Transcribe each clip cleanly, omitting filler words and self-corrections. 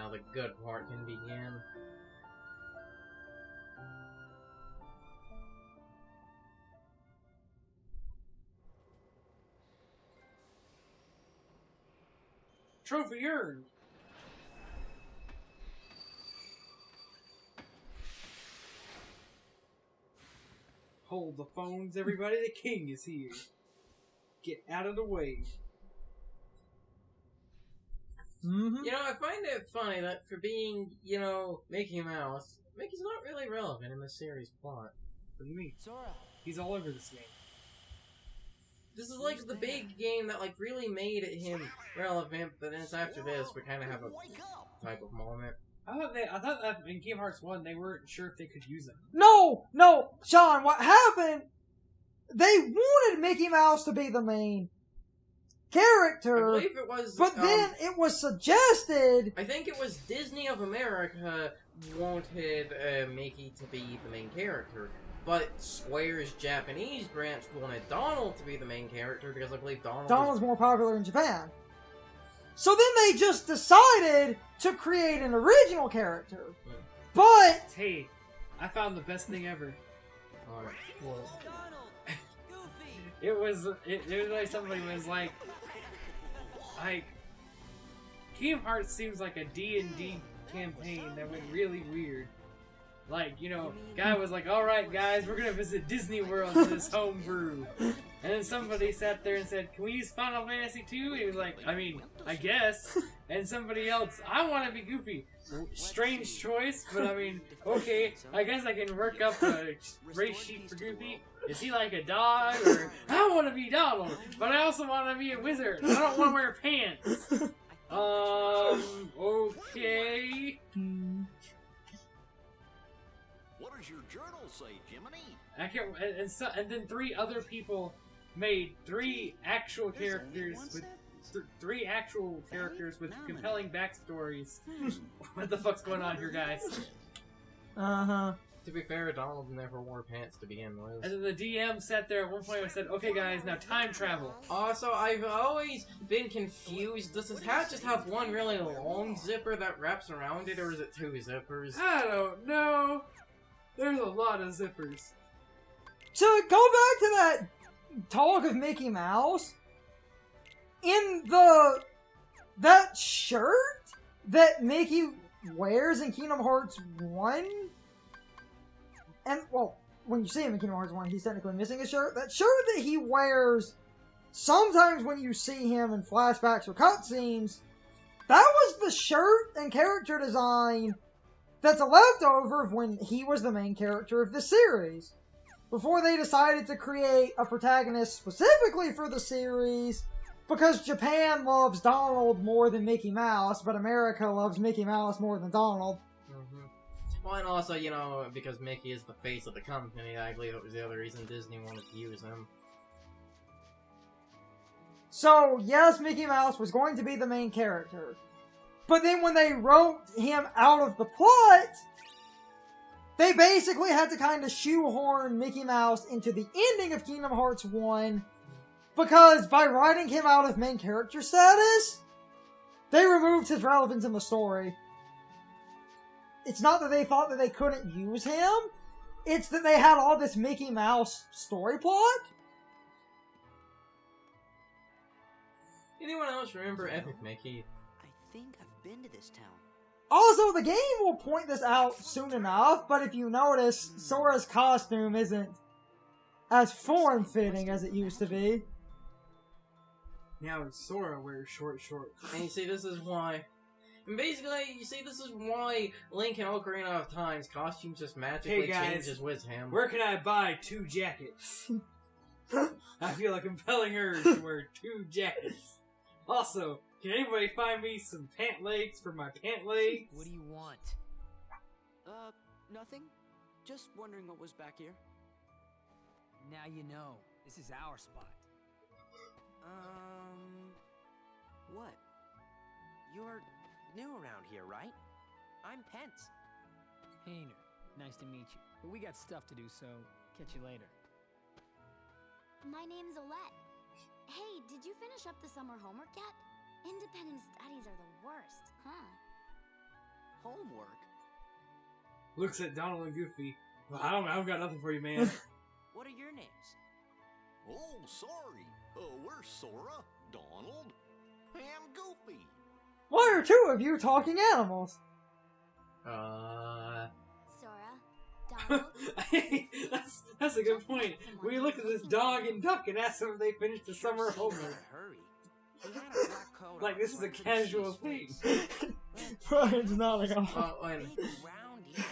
now the good part can begin. Trophy earned. Hold the phones, everybody. The king is here. Get out of the way. You know, I find it funny that for being, you know, Mickey Mouse, Mickey's not really relevant in the series plot. What do you mean? Sora. He's all over this game. This is like the big game that like really made him relevant, but then it's after this we kind of have a type of moment. I thought that in Kingdom Hearts 1 they weren't sure if they could use him. No, Sean, what happened? They wanted Mickey Mouse to be the main character, I believe it was, but then it was suggested. I think it was Disney of America wanted Mickey to be the main character, but Square's Japanese branch wanted Donald to be the main character because I believe Donald's more popular in Japan. So then they just decided to create an original character. Yeah. But Hey, I found the best thing ever. Alright, well, It was like somebody was like Kingdom Hearts seems like a D&D campaign that went really weird. Like, you know, guy was like, alright guys, we're gonna visit Disney World for this homebrew. And then somebody sat there and said, can we use Final Fantasy 2? And he was like, I mean, I guess. And somebody else, I want to be Goofy. Strange choice, but I mean, okay, I guess I can work up a race sheet for Goofy. Is he like a dog? Or, I want to be Donald, but I also want to be a wizard. I don't want to wear pants. Okay. What does your journal say, Jiminy? I can't, and then 3 other people made 3 actual characters with compelling backstories. What the fuck's going on here, guys? to be fair, Donald never wore pants to begin with. And then the DM sat there at one point and said, okay guys, now time travel. Also, I've always been confused. Does his hat just have one really long zipper that wraps around it, or is it 2 zippers? I don't know. There's a lot of zippers. to go back to that talk of Mickey Mouse, in that shirt that Mickey wears in Kingdom Hearts 1, and, well, when you see him in Kingdom Hearts 1, he's technically missing a shirt. That shirt that he wears sometimes when you see him in flashbacks or cutscenes, that was the shirt and character design that's a leftover of when he was the main character of the series. Before they decided to create a protagonist specifically for the series, because Japan loves Donald more than Mickey Mouse, but America loves Mickey Mouse more than Donald. Well, and also, you know, because Mickey is the face of the company, I believe that was the other reason Disney wanted to use him. So, yes, Mickey Mouse was going to be the main character. But then when they wrote him out of the plot, they basically had to kind of shoehorn Mickey Mouse into the ending of Kingdom Hearts 1, because by writing him out of main character status, they removed his relevance in the story. It's not that they thought that they couldn't use him, it's that they had all this Mickey Mouse story plot. Anyone else remember Epic Mickey? I think I've been to this town. Also, the game will point this out soon enough, but if you notice, Sora's costume isn't as form-fitting as it used to be. Now Sora wears short shorts. And you see, this is why... And basically, you see, this is why Link in Ocarina of Time's costume just magically changes with him. Where can I buy 2 jackets? I feel a compelling urge to wear 2 jackets. Also, can anybody find me some pant legs for my pant legs? What do you want? Nothing. Just wondering what was back here. Now you know. This is our spot. What? You're new around here, right? I'm Pence. Hayner, nice to meet you. But we got stuff to do, so catch you later. My name's Olette. Hey, did you finish up the summer homework yet? Independent studies are the worst, huh? homework. Looks at Donald and Goofy. Well, I don't got nothing for you, man. What are your names? Oh, sorry. We're Sora, Donald, and Goofy. Why are two of you talking animals? Sora, Donald. That's a good point. We look at this dog and duck and ask them if they finished the summer homework. Hurry. He had a black coat Like on this is a with casual shoes. thing. Brian's nodding off. Big round ears.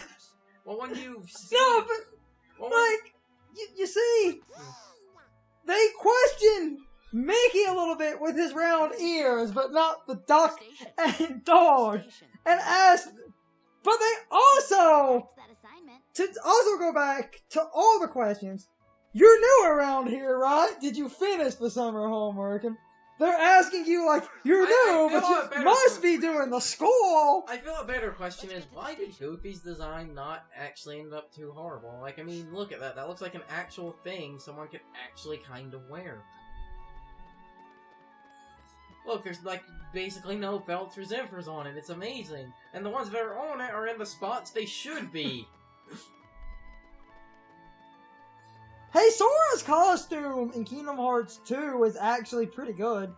Well, when you see... No, but, like, you see, they question Mickey a little bit with his round ears, but not the duck and dog. Station. And ask, but they also, That assignment. to also go back to all the questions, you're new around here, right? Did you finish the summer homework? And they're asking you like, you're I new, feel but a you better must for- be doing the school. I feel a better question is, why did Goofy's design not actually end up too horrible? Like, I mean, look at that. That looks like an actual thing someone could actually kind of wear. Look, there's, like, basically no belts or zippers on it. It's amazing. And the ones that are on it are in the spots they should be. Hey, Sora's costume in Kingdom Hearts 2 is actually pretty good.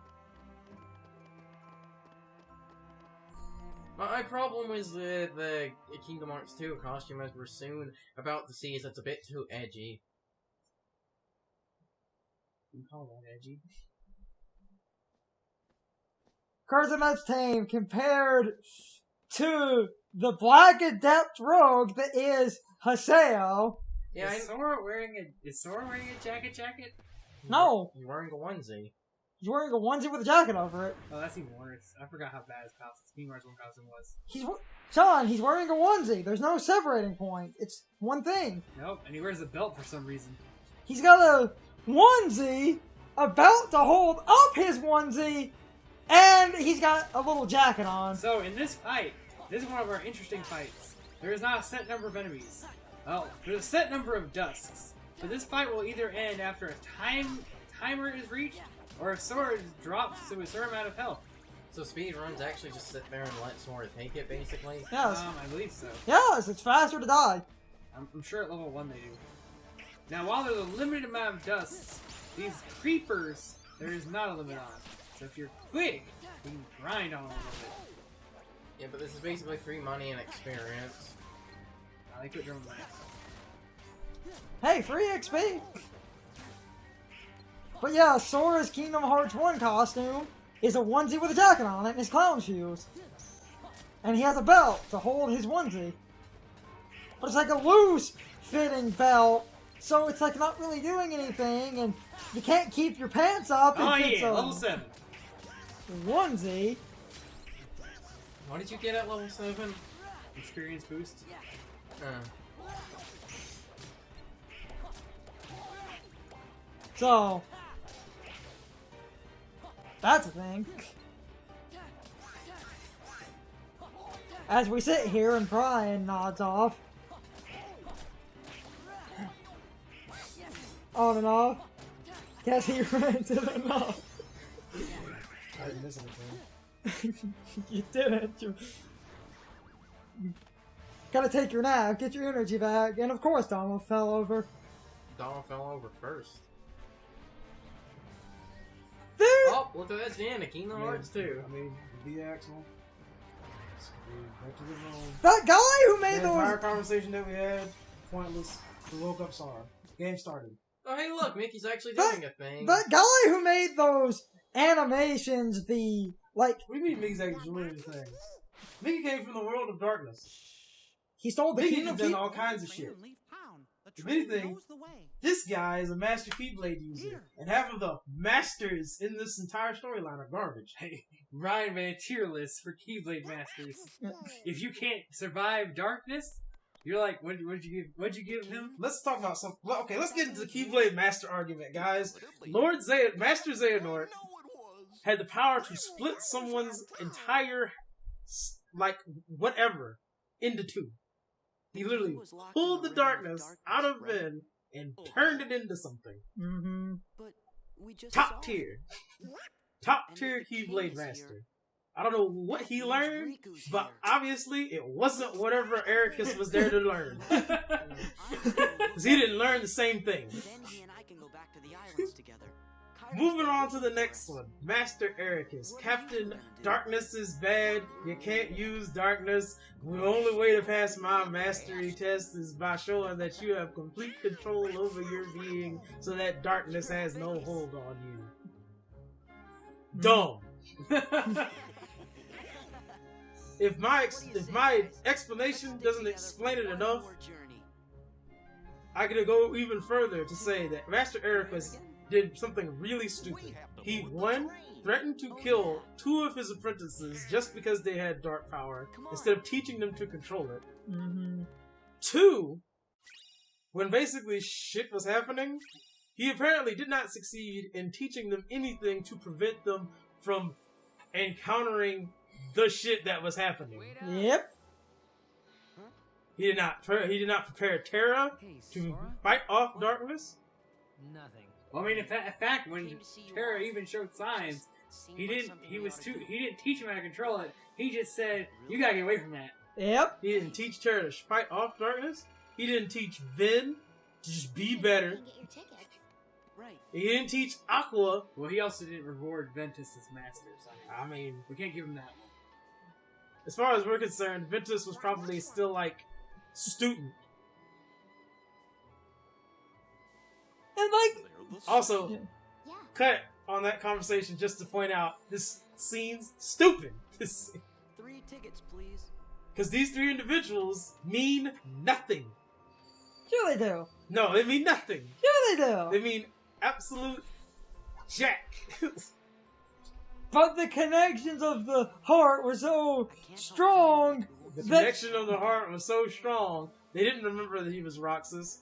My problem is the Kingdom Hearts 2 costume, as we're soon about to see, is it's a bit too edgy. You call that edgy? Cartergamegeek's team compared to the Black Adept Rogue that is Haseo. Yeah, Is Sora wearing a jacket? No, You're wearing a onesie. he's wearing a onesie with a jacket over it. Oh, that's even worse. I forgot how bad his Kingdom Hearts 1 costume was. Sean, he's wearing a onesie. There's no separating point. It's one thing. Nope, and he wears a belt for some reason. He's got a onesie about to hold up his onesie, and he's got a little jacket on. So, in this fight, this is one of our interesting fights. There is not a set number of enemies. Oh, there's a set number of dusks. So this fight will either end after a timer is reached, or if Sora drops to a certain amount of health. So speedruns actually just sit there and let Sora take it, basically? Yes. I believe so. Yes, it's faster to die. I'm sure at level 1 they do. Now, while there's a limited amount of dusks, these creepers, there is not a limit on. So if you're quick, you can grind on them a little bit. Yeah, but this is basically free money and experience. I like it during that. Hey, free XP! But yeah, Sora's Kingdom Hearts 1 costume is a onesie with a jacket on it and his clown shoes. And he has a belt to hold his onesie. But it's like a loose fitting belt, so it's like not really doing anything, and you can't keep your pants up if Oh it's yeah, a level 7. onesie. What did you get at level 7? Experience boost. So, that's a thing. As we sit here and Brian nods off. On and off. Guess he rented enough. I didn't miss anything. You didn't. You gotta take your nap, get your energy back, and of course Donald fell over. Donald fell over first. Dude! Oh, look at that's the end of Kingdom Hearts 2. I mean, the axle. Back to the room. That guy who made The entire those... conversation that we had, pointless. We woke up Sora. Game started. Oh, hey, look, Mickey's actually That- doing a thing. That guy who made those animations, the, like, What do you mean Mickey's actually doing anything? Mickey came from the world of darkness. he stole the Mickey Kingdom has done Key... all kinds of shit. Leave town. The If train anything, knows the way. This guy is a master Keyblade user. Here. And half of the masters in this entire storyline are garbage. Hey, Ryan made a tier list for Keyblade Masters. If you can't survive darkness, you're like, what'd you give him? Let's talk about some. Well, okay, let's get into the Keyblade Master argument, guys. Master Xehanort had the power to split someone's entire, like, whatever, into two. He literally pulled the darkness out of Ben and turned it into something. Mm-hmm. But we just Top saw tier. it. Top And tier if the king Keyblade is Master. here, I don't know what he learned, but obviously it wasn't whatever Ericus was there to learn. Because he didn't learn the same thing. Then he and I can go back to the islands together. Moving on to the next one. Master Ericus. Captain, darkness is bad. You can't use darkness. The only way to pass my mastery test is by showing that you have complete control over your being so that darkness has no hold on you. Dumb. If my explanation doesn't explain it enough, I could go even further to say that Master Ericus did something really stupid. He, one, threatened to kill 2 of his apprentices just because they had dark power, instead of teaching them to control it. 2, when basically shit was happening, he apparently did not succeed in teaching them anything to prevent them from encountering the shit that was happening. Yep. He did not prepare Terra to fight off darkness. Nothing. Well, I mean, in fact, when Terra even showed signs, he didn't teach him how to control it. He just said, "You gotta get away from that." Yep. He didn't teach Terra to fight off darkness. He didn't teach Vin to just be better. Get your tickets. Right. He didn't teach Aqua. Well, he also didn't reward Ventus as master. So I mean, we can't give him that one. as far as we're concerned, Ventus was probably still like student. And like, Also, Yeah. cut on that conversation just to point out this scene's stupid. 3 tickets, please. Because these 3 individuals mean nothing. sure they do. No, they mean nothing. Sure they do. They mean absolute jack. But the connections of the heart were so strong The that connection of the heart was so strong, they didn't remember that he was Roxas.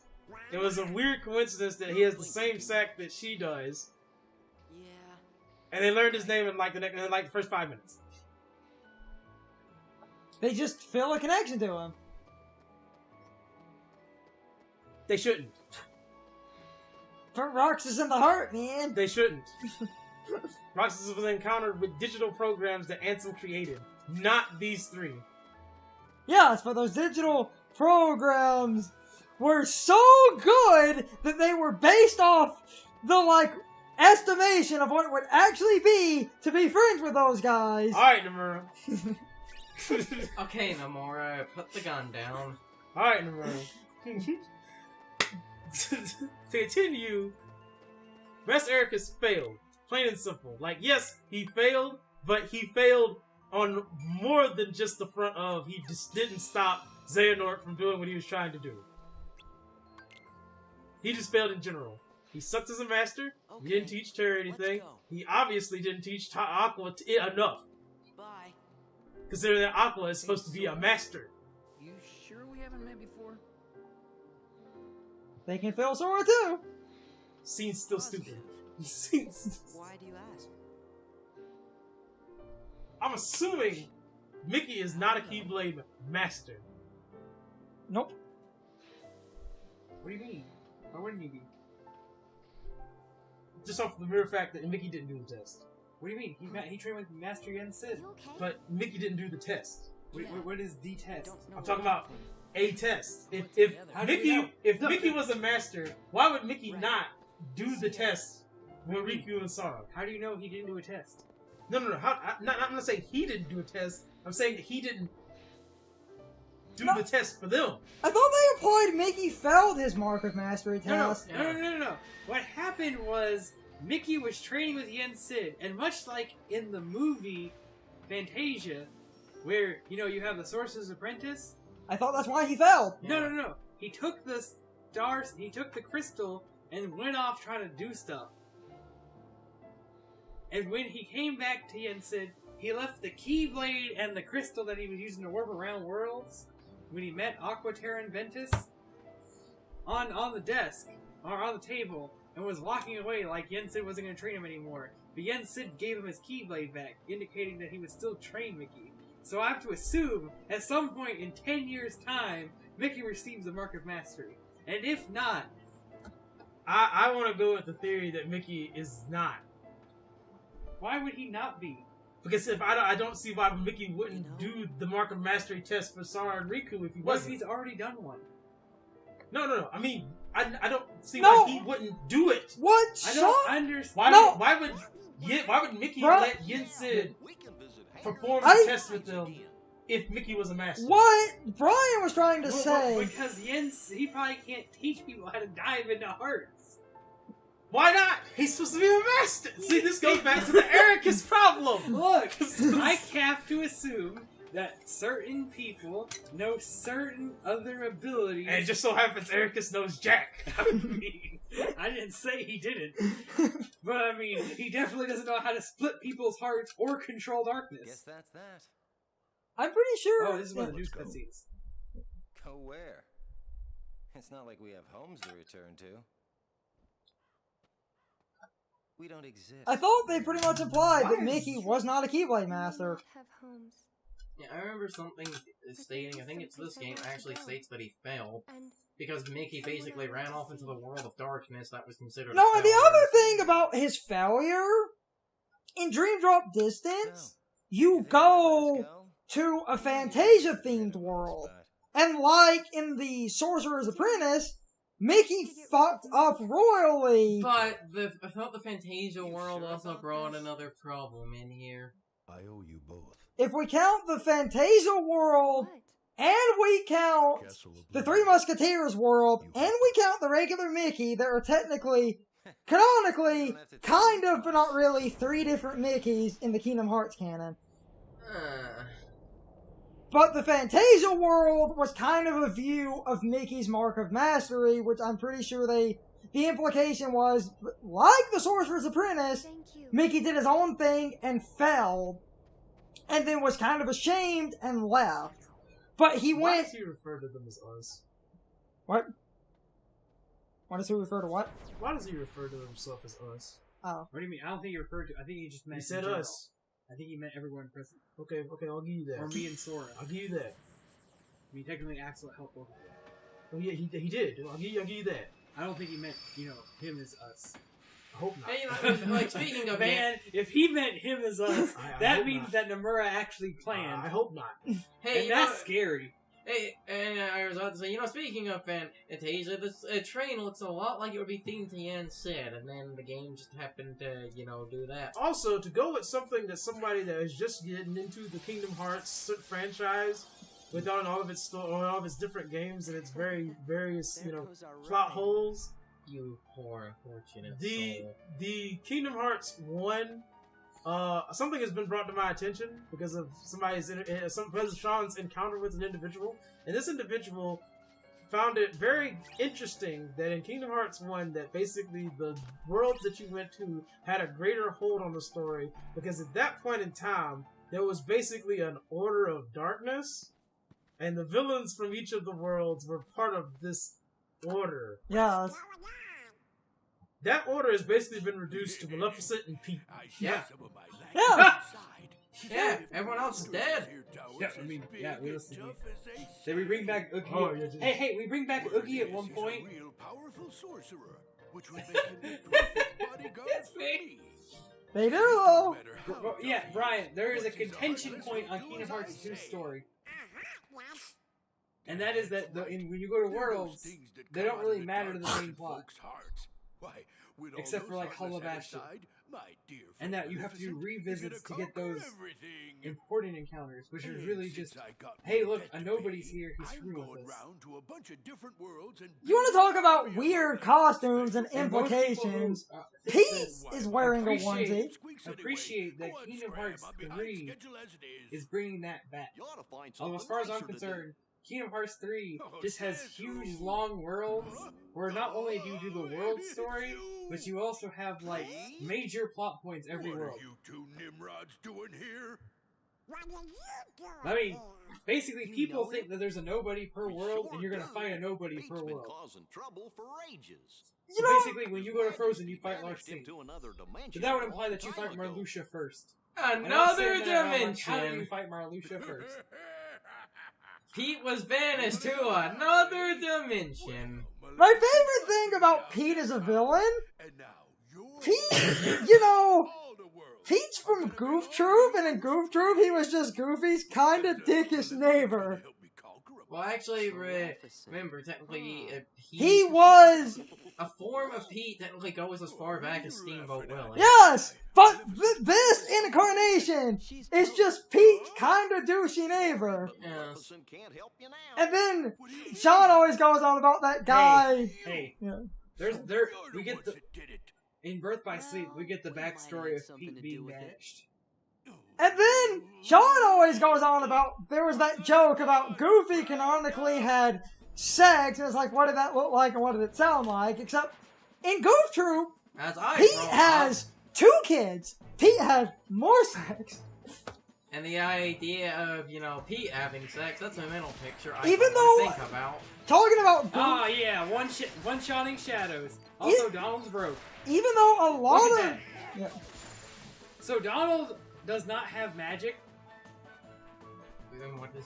It was a weird coincidence that he has the same sack that she does, Yeah. and they learned his name in like the first 5 minutes. they just feel a connection to him. They shouldn't. But Rox is in the heart, man. They shouldn't. Roxas was encountered with digital programs that Ansem created, not these 3. Yes, but those digital programs were so good that they were based off the, like, estimation of what it would actually be to be friends with those guys. Alright, Nomura. Okay, Nomura, put the gun down. Alright, Nomura. To continue, Master Ericus failed. Plain and simple. Like, yes, he failed, but he failed on more than just the front of he just didn't stop Xehanort from doing what he was trying to do. He just failed in general. He sucked as a master. He didn't teach Terra anything. Let's go. He obviously didn't teach Aqua enough. Bye. Considering that Aqua is supposed to be a master. You sure we haven't met before? They can feel Sora too. Scene's still stupid. Why do you ask? I'm assuming Mickey is not a Keyblade master. Nope. What do you mean? Why wouldn't he be? Just off the mere fact that Mickey didn't do the test. What do you mean? He trained with Master Yen Sid. You okay? But Mickey didn't do the test. What is the test? I'm talking about a test. If How do we know? Mickey Mickey was a master, why would Mickey not do the test with Riku and Sora? How do you know he didn't do a test? No. I'm not saying he didn't do a test. I'm saying that he didn't do the test for them. I thought they implied Mickey failed his Mark of Mastery test. No. What happened was Mickey was training with Yen Sid, and much like in the movie Fantasia, where you have the Sorcerer's Apprentice. I thought that's why he failed. No. He took the stars. He took the crystal and went off trying to do stuff. And when he came back to Yen Sid, he left the Keyblade and the crystal that he was using to warp around worlds when he met Aqua, Terra, and Ventus on the desk, or on the table, and was walking away like Yen Sid wasn't going to train him anymore. But Yen Sid gave him his Keyblade back, indicating that he would still train Mickey. So I have to assume, at some point in 10 years' time, Mickey receives the Mark of Mastery. And if not... I want to go with the theory that Mickey is not. Why would he not be? Because if I don't see why Mickey wouldn't do the Mark of Mastery test for Sora and Riku if he What if wasn't. he's already done one? No. I mean, I don't see No. why he wouldn't do it. What? I Shut don't understand. Why would Mickey Bro. let Yen Sid We can visit perform I- the test with them if Mickey was a master? What Brian was trying to Well, say. because Jens, he probably can't teach people how to dive into hearts. Why not? He's supposed to be a master. See, this goes back to the Ericus problem. Look, I have to assume that certain people know certain other abilities. And it just so happens Ericus knows Jack. I mean, I didn't say he didn't, but I mean, he definitely doesn't know how to split people's hearts or control Guess darkness. that's that. I'm pretty sure. Oh, this is one of the news Let's go. cutscenes. Go where? It's not like we have homes to return to. We don't exist. I thought they pretty much implied that Why? Mickey was not a Keyblade Master. Have homes. Yeah, I remember something stating, I think it's this game, actually states that he failed. And Because Mickey basically ran off into the world of darkness that was considered No, a and the failure. other thing about his failure, in Dream Drop Distance, you go to a Fantasia-themed world. And like in the Sorcerer's Apprentice, Mickey fucked up royally. But I thought the Fantasia world also brought another problem in here. I owe you both. If we count the Fantasia world, what? and we count Castle of the Blue. Three Musketeers world, and we count the regular Mickey, there are technically, canonically, kind of, but not really, 3 different Mickeys in the Kingdom Hearts canon. But the Fantasia world was kind of a view of Mickey's Mark of Mastery, which I'm pretty sure the implication was, like the Sorcerer's Apprentice, Thank you. Mickey did his own thing and failed, and then was kind of ashamed and left. But he Why went... does he refer to them as us? What? Why does he refer to what? Why does he refer to himself as us? Oh. What do you mean? I don't think he referred to. I think he just meant. He said in general. us. I think he meant everyone present, Okay, I'll give you that. or me and Sora. I'll give you that. I mean, technically, Axel helped both of them. Oh yeah, he did. I'll give you that. I don't think he meant, him as us. I hope not. Hey, like, speaking of Man, if he meant him as us, I that hope means not. that Nomura actually planned. I hope not. Hey, and you that's know, scary. hey, and I was about to say, speaking of Fantasia, this train looks a lot like it would be themed to Yen Sid, and then the game just happened to, do that. Also, to go with something that somebody that is just getting into the Kingdom Hearts franchise, without all of its all of its different games and its various plot holes. You poor unfortunate The soul. the Kingdom Hearts 1, something has been brought to my attention because of because of Sean's encounter with an individual, and this individual found it very interesting that in Kingdom Hearts 1 that basically the worlds that you went to had a greater hold on the story, because at that point in time there was basically an order of darkness, and the villains from each of the worlds were part of this order. Yes. That order has basically been reduced to Maleficent and Pete. Yeah. Yeah. Yeah, everyone else is dead. Yeah, I mean, yeah, we listen to you. Then we bring back Oogie. Oh, yeah, just- Hey, we bring back Oogie at one point. Real powerful sorcerer, which would make him the perfect bodyguard for me. They do, though. Well, yeah, Brian, there is a contention point on Kingdom Hearts 2's story. And that is that when you go to worlds, they don't really matter to the main plot. Except for, like, Hullabash. And that you have to do revisits to get those important encounters, which is really just, hey, look, a nobody's here, he's screwing with us. You want to talk about weird costumes and And most people who, implications? think Pete this is wearing a appreciate- onesie. Appreciate that Kingdom Hearts 3 is bringing that back. As far as I'm concerned, Kingdom Hearts 3 just has huge, long worlds where not only do you do the world story, but you also have, like, major plot points every world. you two Nimrods doing here? I mean, basically, people think that there's a nobody per world, and you're gonna fight a nobody per Pete's been world. causing trouble for ages. So basically, when you go to Frozen, you fight Large Sing. Into another dimension. So that would imply that you fight Marluxia first. Another And I'm sitting there, I'm like, how do you dimension. fight Marluxia first? Pete was banished to another dimension. My favorite thing about Pete as a villain, And now you're Pete, Pete's from Goof Troop, and in Goof Troop he was just Goofy's kinda dickish neighbor. Well, actually, remember, technically, He was... a form of Pete technically goes as far back as Steamboat Willie. Yes! But this incarnation is just Pete's kinda douchey neighbor. Yes. Can't help you now. And then Sean always goes on about that guy. Hey, Yeah. we get the in Birth by Sleep, we get the backstory of Pete being banished. And then Sean always goes on about there was that joke about Goofy canonically had sex, and it's like, what did that look like and what did it sound like? Except in Goof Troop, As I Pete brought has up, 2 kids. Pete has more sex. and the idea of, Pete having sex, that's a mental picture I Even don't though- think about. Talking about Goof, Oh yeah, one-shotting shadows. Also, Donald's broke. even though a lot Look of at that. yeah, So Donald does not have magic.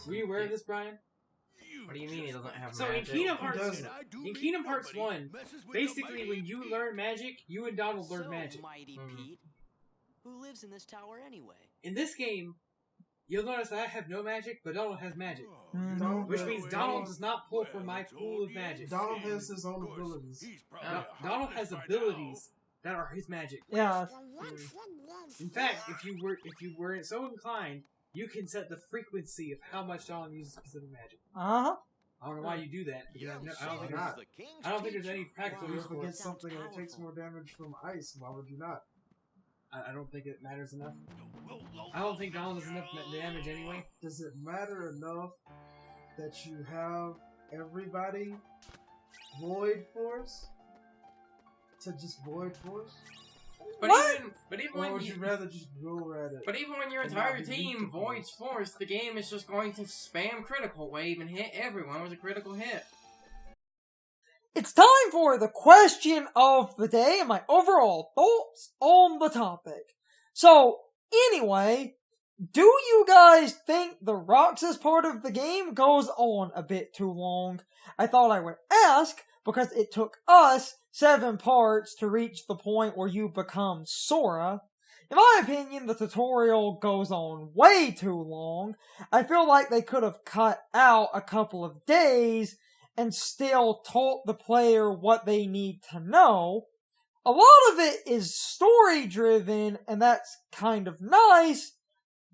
Were you aware of this, Brian? What do you mean he doesn't have So magic? in Kingdom Hearts, doesn't. in Kingdom Hearts 1, basically when you learn magic, you and Donald learn magic. Mighty Pete. Who lives in this tower anyway? In this game, you'll notice that I have no magic, but Donald has magic. Mhm. Which means Donald does not pull from my pool of magic. Donald has his own abilities. Donald has abilities that are his magic. yeah. In fact, if you were so inclined, you can set the frequency of how much Donald uses specific magic. Uh-huh. I don't know why you do that, because I don't think not. there's any practical If use you for forget it. something and it takes more damage from ice, why would you not? I don't think it matters enough. I don't think Donald does enough damage anyway. Does it matter enough that you have everybody Void Force? To just Void Force? But even Or when would you rather just go at it? But even when your And entire not be team beautiful. voids force, the game is just going to spam critical wave and hit everyone with a critical hit. It's time for the question of the day and my overall thoughts on the topic. So, anyway, do you guys think the Roxas part of the game goes on a bit too long? I thought I would ask because it took us 7 parts to reach the point where you become Sora. In my opinion, the tutorial goes on way too long. I feel like they could have cut out a couple of days and still taught the player what they need to know. A lot of it is story driven, and that's kind of nice,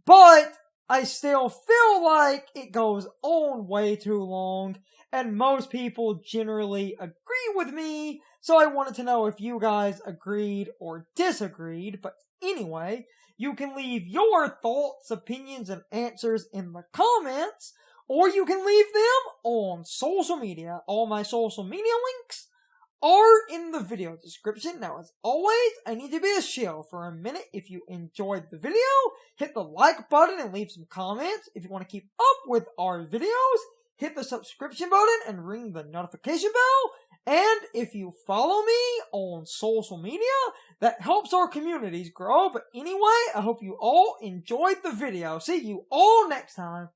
but I still feel like it goes on way too long, and most people generally agree with me, so I wanted to know if you guys agreed or disagreed. But anyway, you can leave your thoughts, opinions, and answers in the comments, or you can leave them on social media. All my social media links are in the video description. Now, as always, I need to be a shill for a minute. If you enjoyed the video, hit the like button and leave some comments. If you want to keep up with our videos, hit the subscription button and ring the notification bell. And if you follow me on social media, that helps our communities grow. But anyway, I hope you all enjoyed the video. See you all next time.